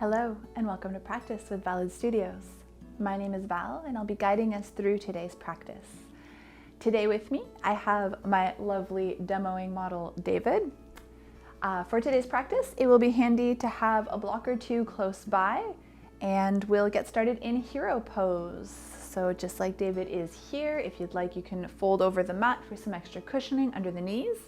Hello and welcome to Practice with Valid Studios. My name is Val and I'll be guiding us through today's practice. Today with me I have my lovely demoing model David. For today's practice it will be handy to have a block or two close by, and we'll get started in hero pose. So just like David is here, if you'd like you can fold over the mat for some extra cushioning under the knees.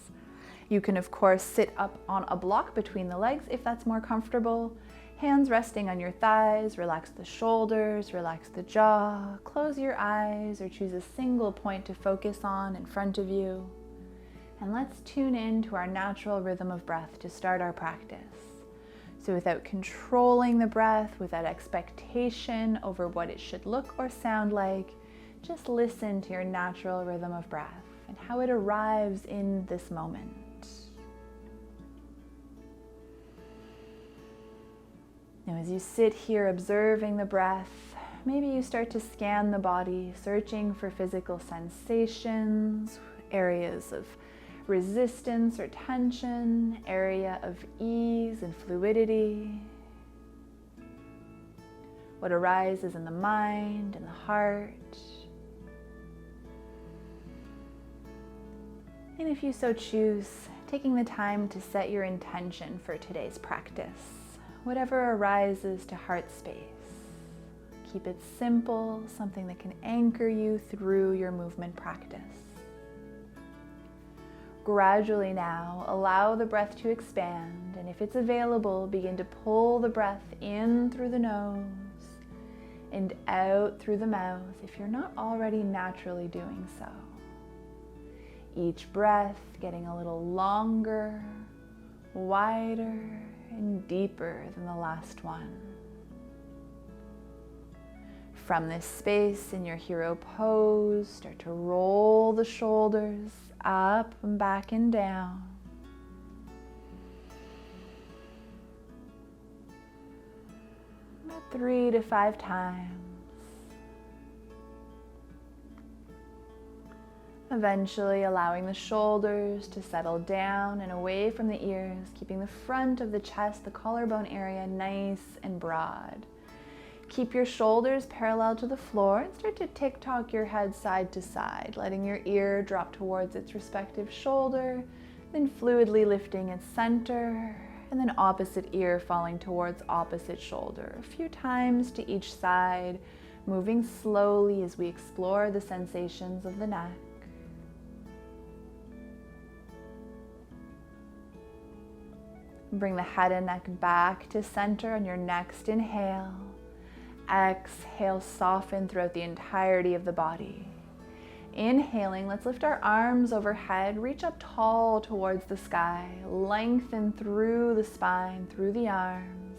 You can of course sit up on a block between the legs if that's more comfortable. Hands resting on your thighs, relax the shoulders, relax the jaw, close your eyes or choose a single point to focus on in front of you. And let's tune in to our natural rhythm of breath to start our practice. So without controlling the breath, without expectation over what it should look or sound like, just listen to your natural rhythm of breath and how it arrives in this moment. Now as you sit here observing the breath, maybe you start to scan the body, searching for physical sensations, areas of resistance or tension, area of ease and fluidity. What arises in the mind and the heart. And if you so choose, taking the time to set your intention for today's practice. Whatever arises to heart space. Keep it simple, something that can anchor you through your movement practice. Gradually now, allow the breath to expand, and if it's available, begin to pull the breath in through the nose and out through the mouth if you're not already naturally doing so. Each breath getting a little longer, wider, and deeper than the last one. From this space in your hero pose, start to roll the shoulders up and back and down. About 3 to 5 times. Eventually allowing the shoulders to settle down and away from the ears, keeping the front of the chest, the collarbone area nice and broad. Keep your shoulders parallel to the floor and start to tick-tock your head side to side, letting your ear drop towards its respective shoulder, then fluidly lifting its center, and then opposite ear falling towards opposite shoulder. A few times to each side, moving slowly as we explore the sensations of the neck. Bring the head and neck back to center on your next inhale. Exhale, soften throughout the entirety of the body. Inhaling, let's lift our arms overhead, reach up tall towards the sky, lengthen through the spine, through the arms.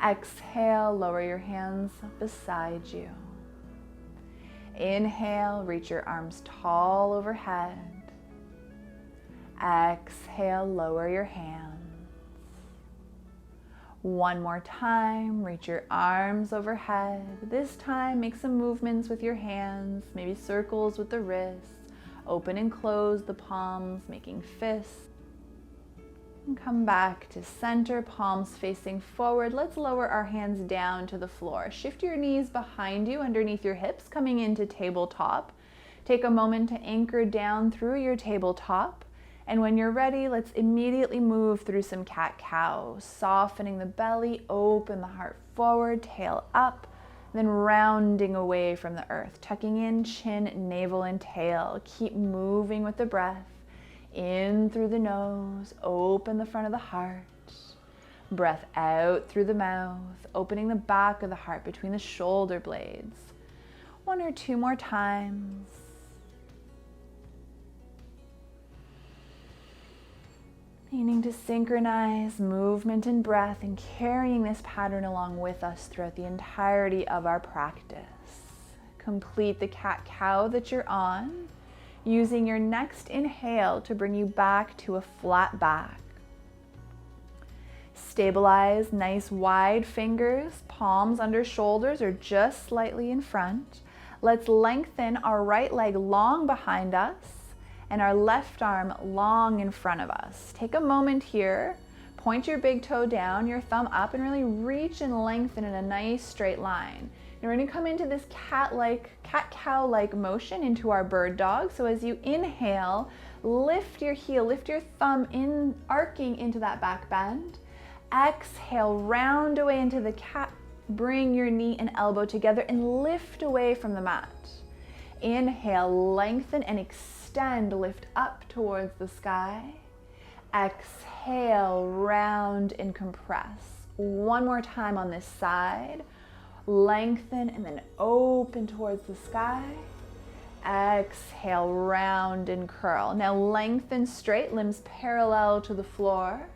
Exhale, lower your hands beside you. Inhale, reach your arms tall overhead. Exhale, lower your hands. One more time, reach your arms overhead. This time, make some movements with your hands, maybe circles with the wrists. Open and close the palms, making fists. And come back to center, palms facing forward. Let's lower our hands down to the floor. Shift your knees behind you, underneath your hips, coming into tabletop. Take a moment to anchor down through your tabletop. And when you're ready, let's immediately move through some cat-cow, softening the belly, open the heart forward, tail up, then rounding away from the earth, tucking in chin, navel, and tail. Keep moving with the breath. In through the nose, open the front of the heart. Breath out through the mouth, opening the back of the heart between the shoulder blades. 1 or 2 more times. Meaning to synchronize movement and breath and carrying this pattern along with us throughout the entirety of our practice. Complete the cat-cow that you're on, using your next inhale to bring you back to a flat back. Stabilize, nice wide fingers, palms under shoulders or just slightly in front. Let's lengthen our right leg long behind us and our left arm long in front of us. Take a moment here. Point your big toe down, your thumb up, and really reach and lengthen in a nice straight line. You're going to come into this cat-cow-like motion into our bird dog. So as you inhale, lift your heel, lift your thumb in, arcing into that back bend. Exhale, round away into the cat. Bring your knee and elbow together and lift away from the mat. Inhale, lengthen and extend, lift up towards the sky. Exhale, round and compress. One more time on this side. Lengthen and then open towards the sky. Exhale, round and curl. Now lengthen straight, limbs parallel to the floor.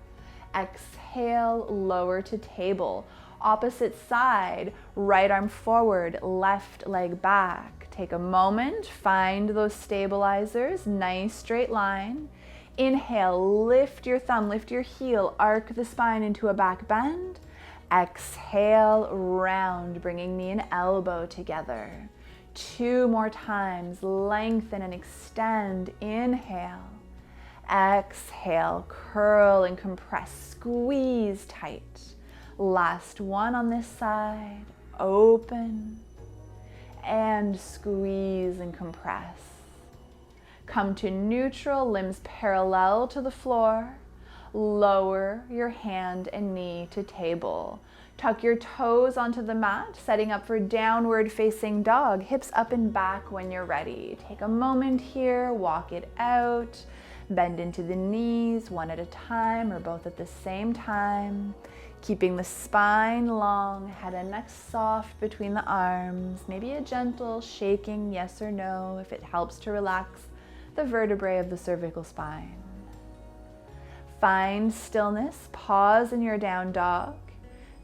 Exhale, lower to table. Opposite side, right arm forward, left leg back. Take a moment, find those stabilizers, nice straight line. Inhale, lift your thumb, lift your heel, arc the spine into a back bend. Exhale, round, bringing knee and elbow together. 2 more times, lengthen and extend. Inhale, exhale, curl and compress, squeeze tight. Last one on this side, open and squeeze and compress. Come to neutral, limbs parallel to the floor. Lower your hand and knee to table. Tuck your toes onto the mat, setting up for downward facing dog. Hips up and back when you're ready. Take a moment here, walk it out. Bend into the knees one at a time or both at the same time. Keeping the spine long, head and neck soft between the arms. Maybe a gentle shaking yes or no if it helps to relax the vertebrae of the cervical spine. Find stillness, pause in your down dog.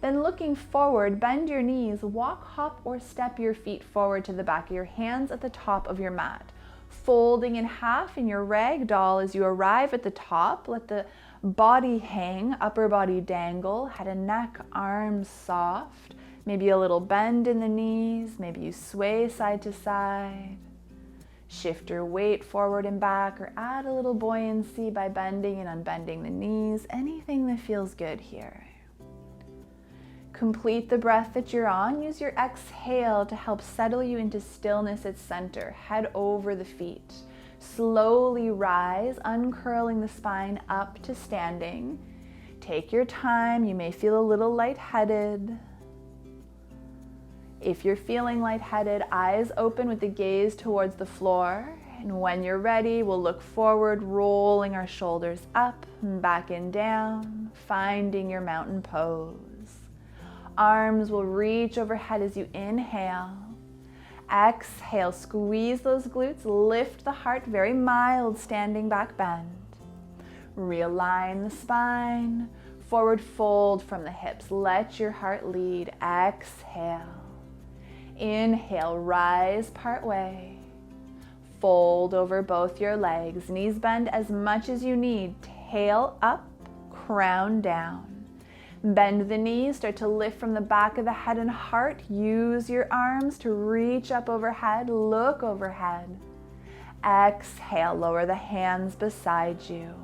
Then looking forward, bend your knees, walk, hop, or step your feet forward to the back of your hands at the top of your mat. Folding in half in your rag doll as you arrive at the top. Let the body hang, upper body dangle, head and neck, arms soft. Maybe a little bend in the knees, maybe you sway side to side. Shift your weight forward and back or add a little buoyancy by bending and unbending the knees. Anything that feels good here. Complete the breath that you're on. Use your exhale to help settle you into stillness at center. Head over the feet. Slowly rise, uncurling the spine up to standing. Take your time. You may feel a little lightheaded. If you're feeling lightheaded, eyes open with the gaze towards the floor. And when you're ready, we'll look forward, rolling our shoulders up and back and down, finding your mountain pose. Arms will reach overhead as you inhale. Exhale, squeeze those glutes, lift the heart, very mild standing back bend. Realign the spine, forward fold from the hips. Let your heart lead. Exhale. Inhale, rise part way. Fold over both your legs. Knees bend as much as you need. Tail up, crown down. Bend the knees, start to lift from the back of the head and heart. Use your arms to reach up overhead, look overhead. Exhale, lower the hands beside you.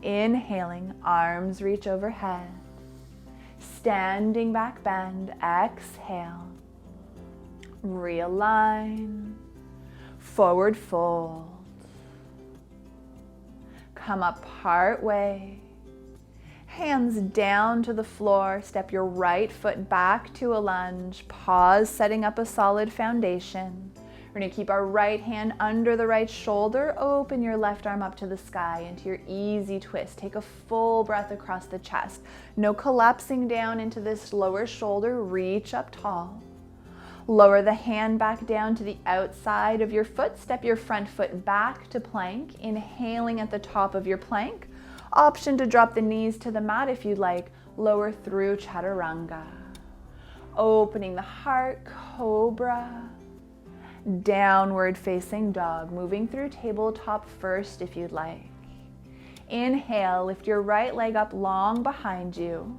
Inhaling, arms reach overhead. Standing back bend, exhale. Realign, forward fold. Come up part way. Hands down to the floor, step your right foot back to a lunge. Pause, setting up a solid foundation. We're gonna keep our right hand under the right shoulder. Open your left arm up to the sky into your easy twist. Take a full breath across the chest. No collapsing down into this lower shoulder. Reach up tall. Lower the hand back down to the outside of your foot. Step your front foot back to plank. Inhaling at the top of your plank. Option to drop the knees to the mat if you'd like. Lower through chaturanga. Opening the heart, cobra. Downward facing dog. Moving through tabletop first if you'd like. Inhale, lift your right leg up long behind you.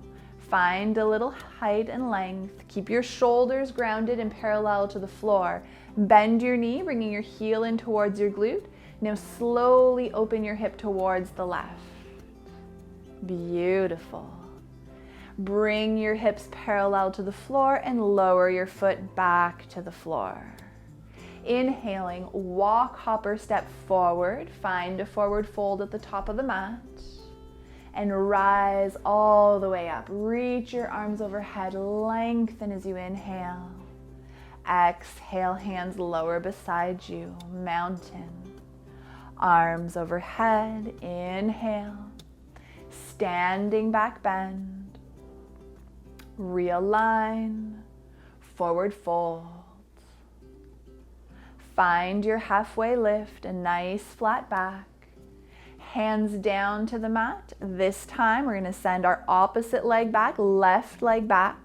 Find a little height and length. Keep your shoulders grounded and parallel to the floor. Bend your knee, bringing your heel in towards your glute. Now slowly open your hip towards the left. Beautiful. Bring your hips parallel to the floor and lower your foot back to the floor. Inhaling, walk, hopper, step forward. Find a forward fold at the top of the mat. And rise all the way up. Reach your arms overhead, lengthen as you inhale. Exhale, hands lower beside you, mountain. Arms overhead, inhale. Standing back bend. Realign, forward fold. Find your halfway lift, a nice flat back. Hands down to the mat. This time we're going to send our opposite leg back, left leg back.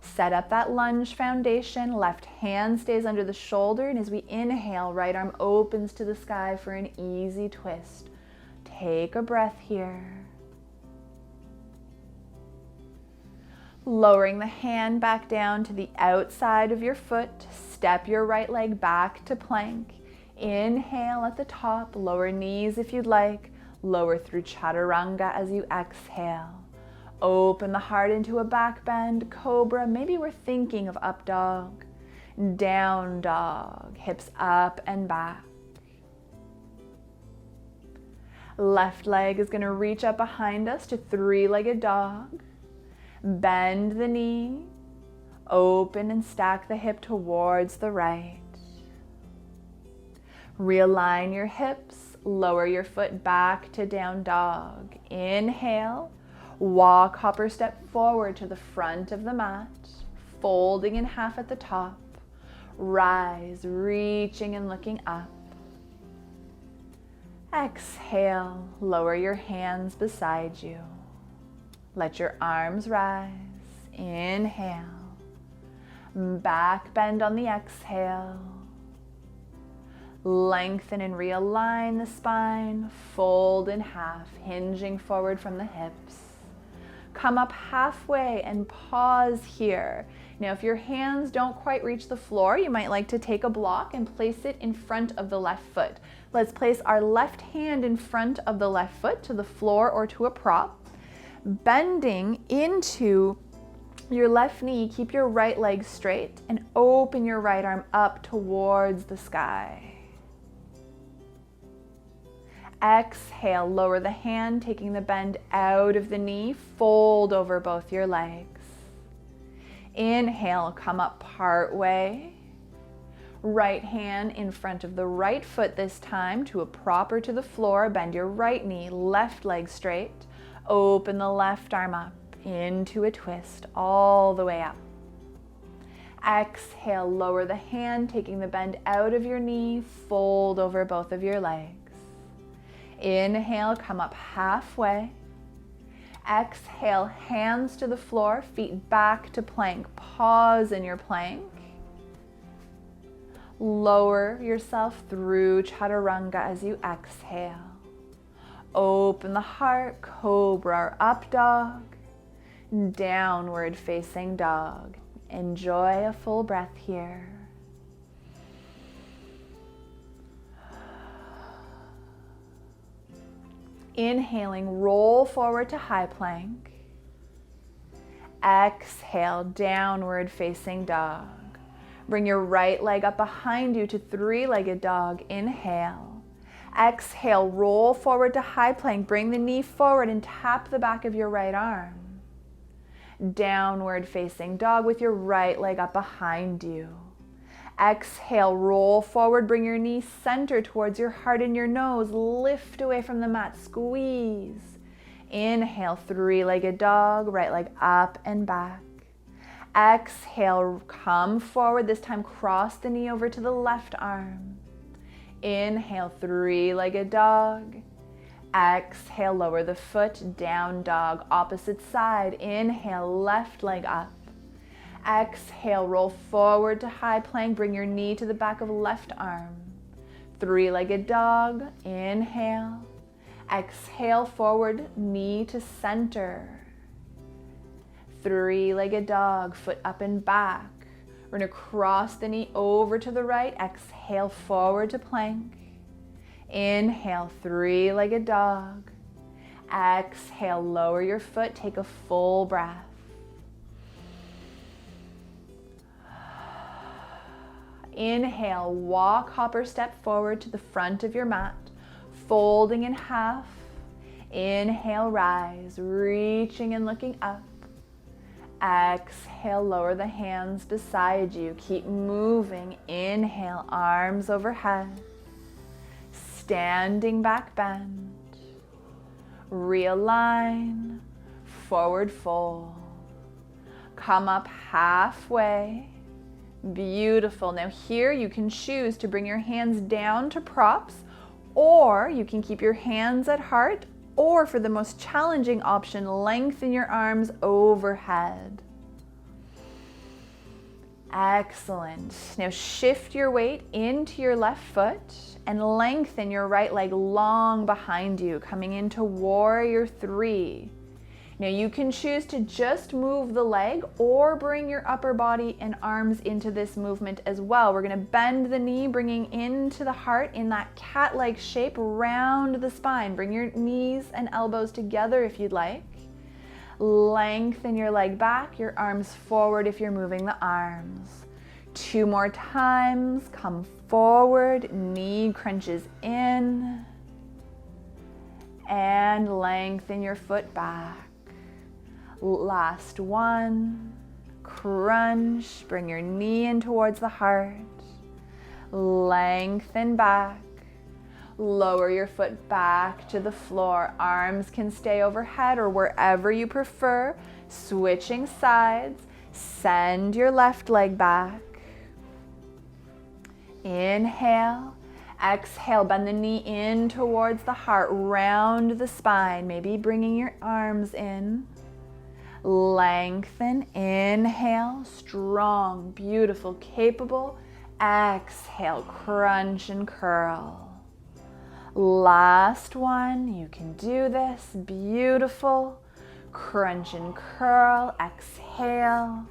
Set up that lunge foundation. Left hand stays under the shoulder, and as we inhale, right arm opens to the sky for an easy twist. Take a breath here. Lowering the hand back down to the outside of your foot. Step your right leg back to plank. Inhale at the top. Lower knees if you'd like. Lower through chaturanga as you exhale. Open the heart into a back bend, cobra. Maybe we're thinking of up dog. Down dog, hips up and back. Left leg is going to reach up behind us to three-legged dog. Bend the knee. Open and stack the hip towards the right. Realign your hips. Lower your foot back to down dog. Inhale. Walk, hopper, step forward to the front of the mat, folding in half at the top. Rise, reaching and looking up. Exhale, lower your hands beside you. Let your arms rise. Inhale. Back bend on the exhale. Lengthen and realign the spine. Fold in half, hinging forward from the hips. Come up halfway and pause here. Now, if your hands don't quite reach the floor, you might like to take a block and place it in front of the left foot. Let's place our left hand in front of the left foot to the floor or to a prop. Bending into your left knee, keep your right leg straight and open your right arm up towards the sky. Exhale, lower the hand, taking the bend out of the knee, fold over both your legs. Inhale, come up part way. Right hand in front of the right foot this time to a prop or to the floor. Bend your right knee, left leg straight. Open the left arm up into a twist all the way up. Exhale, lower the hand, taking the bend out of your knee, fold over both of your legs. Inhale, come up halfway. Exhale, hands to the floor, feet back to plank. Pause in your plank. Lower yourself through chaturanga as you exhale. Open the heart, cobra or up dog. Downward facing dog. Enjoy a full breath here. Inhaling, roll forward to high plank. Exhale, downward facing dog. Bring your right leg up behind you to three-legged dog. Inhale. Exhale, roll forward to high plank. Bring the knee forward and tap the back of your right arm. Downward facing dog with your right leg up behind you. Exhale, roll forward, bring your knee center towards your heart and your nose. Lift away from the mat, squeeze. Inhale, three-legged dog, right leg up and back. Exhale, come forward, this time cross the knee over to the left arm. Inhale, three-legged dog. Exhale, lower the foot, down dog, opposite side. Inhale, left leg up. Exhale, roll forward to high plank. Bring your knee to the back of left arm. Three-legged dog. Inhale. Exhale, forward, knee to center. Three-legged dog, foot up and back. We're going to cross the knee over to the right. Exhale, forward to plank. Inhale, three-legged dog. Exhale, lower your foot, take a full breath. Inhale, walk hopper step forward to the front of your mat, folding in half. Inhale, rise, reaching and looking up. Exhale, lower the hands beside you. Keep moving. Inhale, arms overhead. Standing back bend. Realign, forward fold. Come up halfway. Beautiful. Now here you can choose to bring your hands down to props, or you can keep your hands at heart, or for the most challenging option, lengthen your arms overhead. Excellent. Now shift your weight into your left foot and lengthen your right leg long behind you, coming into warrior three. Now you can choose to just move the leg or bring your upper body and arms into this movement as well. We're gonna bend the knee, bringing into the heart in that cat-like shape, round the spine. Bring your knees and elbows together if you'd like. Lengthen your leg back, your arms forward if you're moving the arms. 2 more times, come forward, knee crunches in, and lengthen your foot back. Last one, crunch, bring your knee in towards the heart, lengthen back, lower your foot back to the floor. Arms can stay overhead or wherever you prefer. Switching sides, send your left leg back. Inhale, exhale, bend the knee in towards the heart, round the spine, maybe bringing your arms in. Lengthen, inhale, strong, beautiful, capable. Exhale, crunch and curl. Last one, you can do this, beautiful. Crunch and curl, exhale.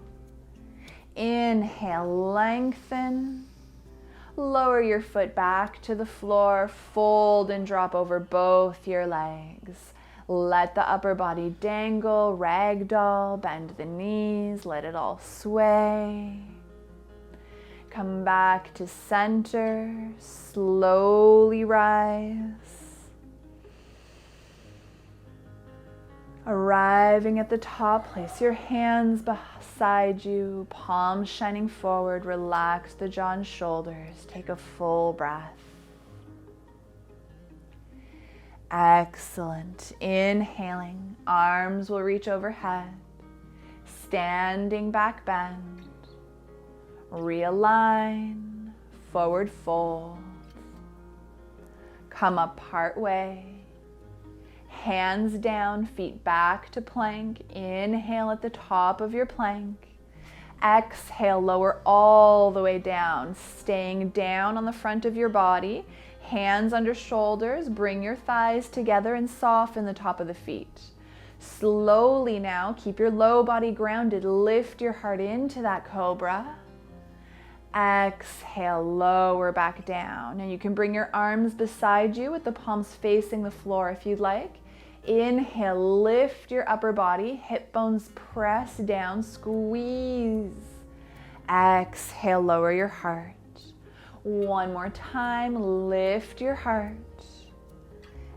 Inhale, lengthen. Lower your foot back to the floor, fold and drop over both your legs. Let the upper body dangle, ragdoll, bend the knees, let it all sway. Come back to center, slowly rise. Arriving at the top, place your hands beside you, palms shining forward, relax the jaw and shoulders, take a full breath. Excellent. Inhaling, arms will reach overhead. Standing back bend. Realign, forward fold. Come up part way. Hands down, feet back to plank. Inhale at the top of your plank. Exhale, lower all the way down, staying down on the front of your body. Hands under shoulders, bring your thighs together and soften the top of the feet. Slowly now, keep your low body grounded. Lift your heart into that cobra. Exhale, lower back down. Now you can bring your arms beside you with the palms facing the floor if you'd like. Inhale, lift your upper body, hip bones press down, squeeze. Exhale, lower your heart. One more time, lift your heart.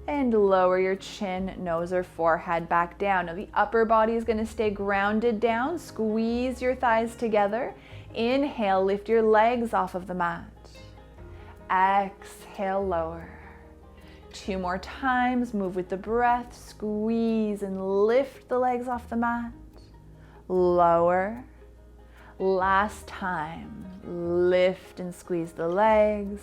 And lower your chin, nose or forehead back down. Now the upper body is gonna stay grounded down. Squeeze your thighs together. Inhale, lift your legs off of the mat. Exhale, lower. 2 more times, move with the breath. Squeeze and lift the legs off the mat. Lower. Last time, lift and squeeze the legs.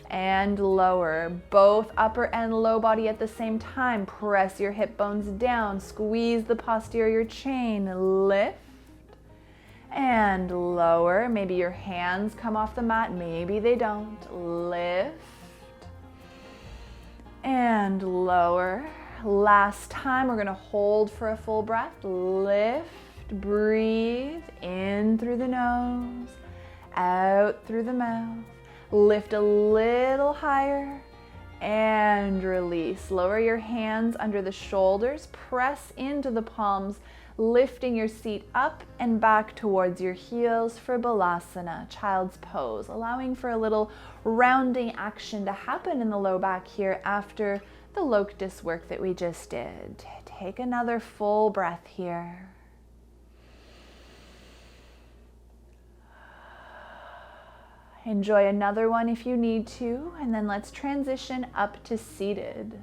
And lower, both upper and low body at the same time. Press your hip bones down, squeeze the posterior chain, lift and lower. Maybe your hands come off the mat, maybe they don't. Lift and lower. Last time, we're gonna hold for a full breath. Lift, breathe in through the nose, out through the mouth. Lift a little higher, and release. Lower your hands under the shoulders, press into the palms, lifting your seat up and back towards your heels for Balasana, child's pose, allowing for a little rounding action to happen in the low back here after the Loktis work that we just did. Take another full breath here. Enjoy another one if you need to, and then let's transition up to seated.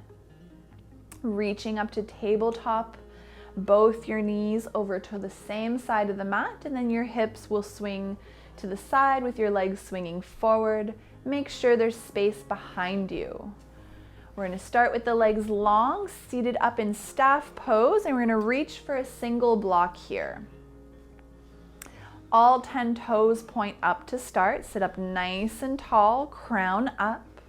Reaching up to tabletop, both your knees over to the same side of the mat, and then your hips will swing to the side with your legs swinging forward. Make sure there's space behind you. We're going to start with the legs long, seated up in staff pose, and we're going to reach for a single block here. All 10 toes point up to start. Sit up nice and tall, crown up.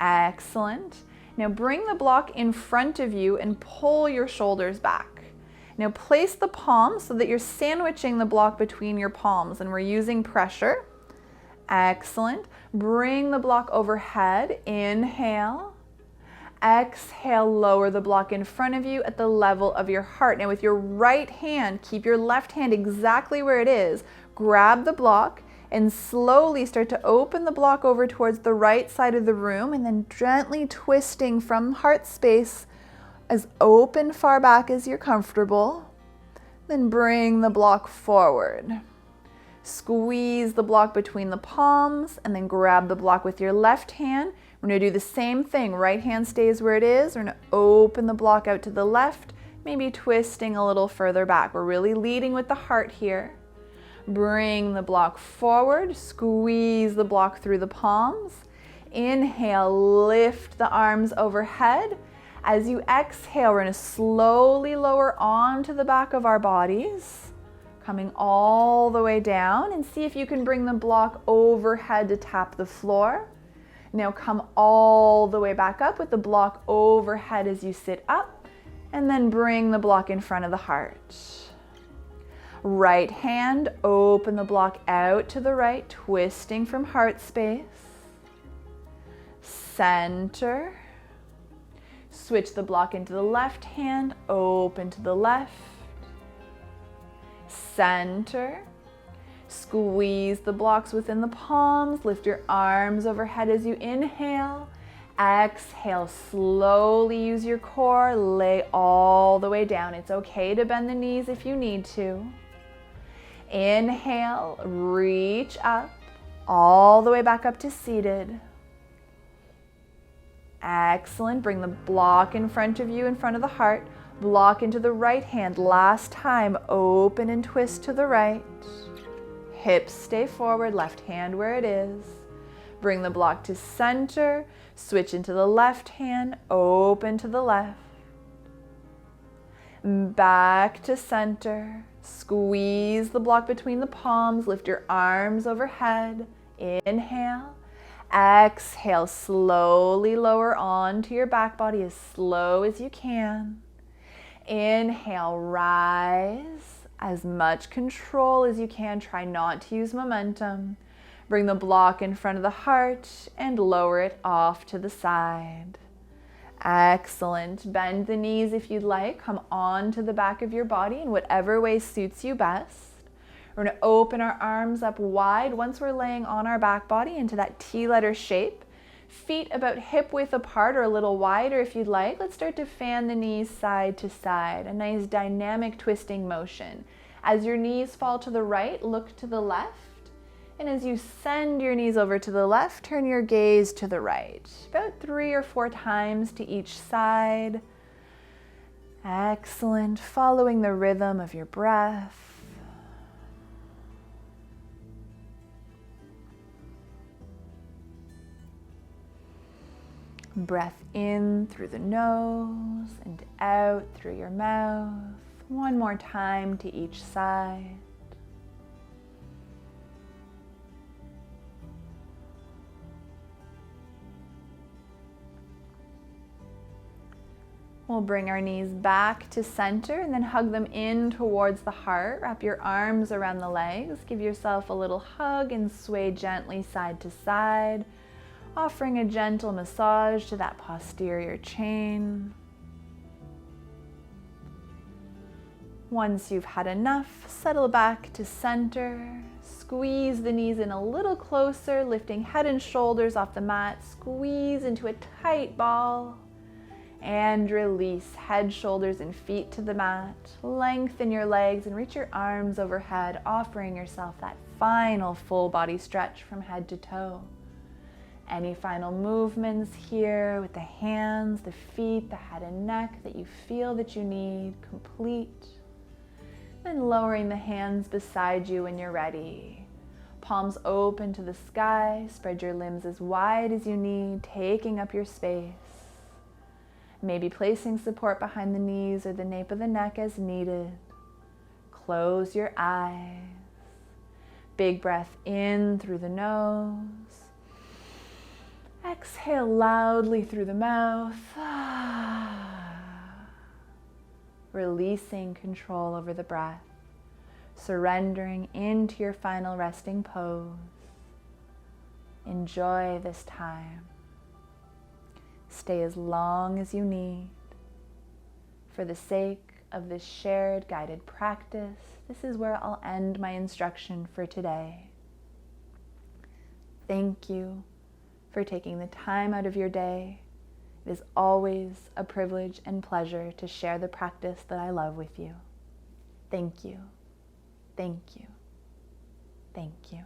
Excellent. Now bring the block in front of you and pull your shoulders back. Now place the palms so that you're sandwiching the block between your palms, and we're using pressure. Excellent. Bring the block overhead. Inhale. Exhale, lower the block in front of you at the level of your heart. Now with your right hand, keep your left hand exactly where it is. Grab the block and slowly start to open the block over towards the right side of the room, and then gently twisting from heart space as open far back as you're comfortable. Then bring the block forward. Squeeze the block between the palms and then grab the block with your left hand. We're going to do the same thing. Right hand stays where it is. We're going to open the block out to the left, maybe twisting a little further back. We're really leading with the heart here. Bring the block forward. Squeeze the block through the palms. Inhale, lift the arms overhead. As you exhale, we're going to slowly lower onto the back of our bodies, coming all the way down, and see if you can bring the block overhead to tap the floor. Now come all the way back up with the block overhead as you sit up, and then bring the block in front of the heart. Right hand, open the block out to the right, twisting from heart space. Center. Switch the block into the left hand, open to the left. Center. Squeeze the blocks within the palms, lift your arms overhead as you inhale. Exhale, slowly use your core, lay all the way down. It's okay to bend the knees if you need to. Inhale, reach up, all the way back up to seated. Excellent, bring the block in front of you, in front of the heart. Block into the right hand, last time, open and twist to the right. Hips stay forward, left hand where it is. Bring the block to center, switch into the left hand, open to the left. Back to center, squeeze the block between the palms, lift your arms overhead. Inhale, exhale, slowly lower onto your back body as slow as you can. Inhale, rise. As much control as you can, try not to use momentum. Bring the block in front of the heart and lower it off to the side. Excellent. Bend the knees if you'd like. Come on to the back of your body in whatever way suits you best. We're going to open our arms up wide once we're laying on our back body into that T-letter shape. Feet about hip width apart or a little wider if you'd like. Let's start to fan the knees side to side, a nice dynamic twisting motion. As your knees fall to the right, look to the left. And as you send your knees over to the left, turn your gaze to the right. About 3 or 4 times to each side. Excellent. Following the rhythm of your breath. Breath in through the nose and out through your mouth. One more time to each side. We'll bring our knees back to center and then hug them in towards the heart. Wrap your arms around the legs. Give yourself a little hug and sway gently side to side. offering a gentle massage to that posterior chain. Once you've had enough, settle back to center. Squeeze the knees in a little closer, lifting head and shoulders off the mat. Squeeze into a tight ball. And release head, shoulders, and feet to the mat. Lengthen your legs and reach your arms overhead, offering yourself that final full body stretch from head to toe. Any final movements here with the hands, the feet, the head and neck that you feel that you need complete. Then lowering the hands beside you when you're ready. Palms open to the sky, spread your limbs as wide as you need, taking up your space. Maybe placing support behind the knees or the nape of the neck as needed. Close your eyes. Big breath in through the nose. Exhale loudly through the mouth. Releasing control over the breath. Surrendering into your final resting pose. Enjoy this time. Stay as long as you need. For the sake of this shared guided practice, this is where I'll end my instruction for today. Thank you for taking the time out of your day. It is always a privilege and pleasure to share the practice that I love with you. Thank you. Thank you. Thank you.